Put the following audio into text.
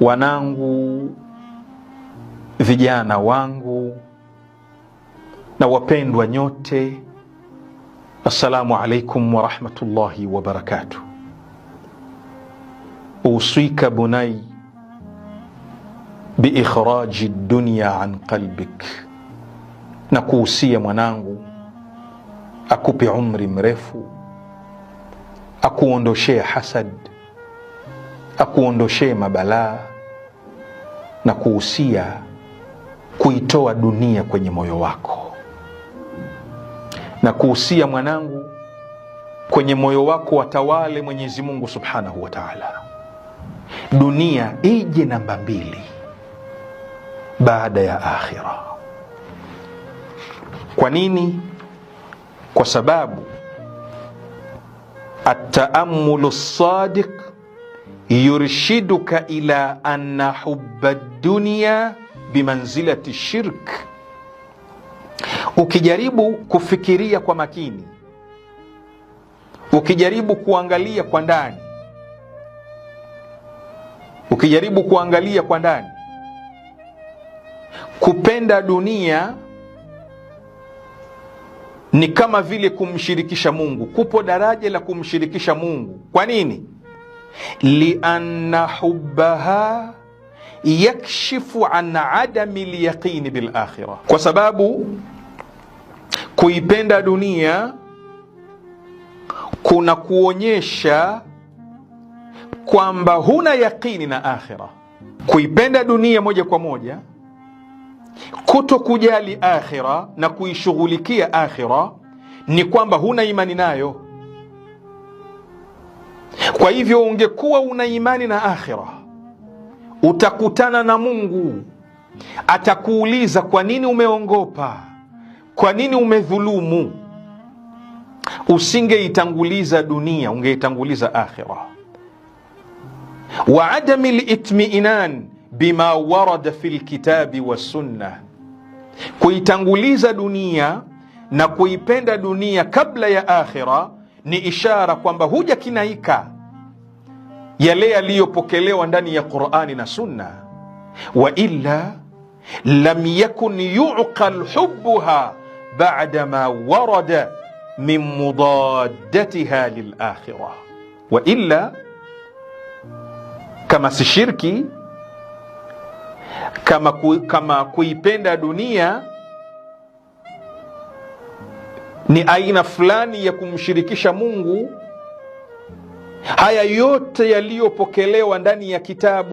wanangu, vijana wangu na wapendwa nyote, assalamu alaikum wa rahmatullahi wa barakatuh. Usika bunai biikhraji dunya an qalbik, na kuhusia mwanangu akupe umri mrefu, akuondoshee hasad, akuondoshee mabalaa, na kuhusia kuitoa dunia kwenye moyo wako, na kuhusia mwanangu kwenye moyo wako watawale Mwenyezi Mungu Subhanahu wa Ta'ala. Dunia ije namba 2 baada ya akhira. Kwa nini? Kwa sababu at-ta'ammulu as-sadiq yurshiduka ila anna hubba ad-dunya bimanzilati shirk. Ukijaribu kufikiria kwa makini, ukijaribu kuangalia kwa ndani, kupenda dunia ni kama vile kumshirikisha Mungu. Kupo daraja la kumshirikisha Mungu. Kwa nini? Lianna hubbaha yakshifu an adami lyaqini bil akhirah, kwa sababu kuipenda dunia kuna kuonyesha kwamba huna yaqini na akhira. Kuipenda dunia moja kwa moja, kuto kujali akhira na kuishughulikia akhira, ni kwamba huna imani nayo. Kwa hivyo ungekuwa una imani na akhira, utakutana na Mungu, atakuuliza kwa nini umeongopa, kwa nini umedhulumu. Usingeitanguliza dunia, ungeitanguliza akhira. Wa adami litmiinan bima warada fil kitabi wa sunna. Kuitanguliza dunia na kuipenda dunia kabla ya akhira ni ishara kwamba huja kinaika yale yaliyopokelewa ndani ya Qur'ani na Sunna. Wa illa lam yakun yu'qal hubbuha ba'da ma warada min mudaddatiha lil akhirah. Wa illa, kama si shirki, kama kuipenda dunia ni aina fulani ya kumshirikisha Mungu, haya yote yaliyopokelewa ndani ya kitabu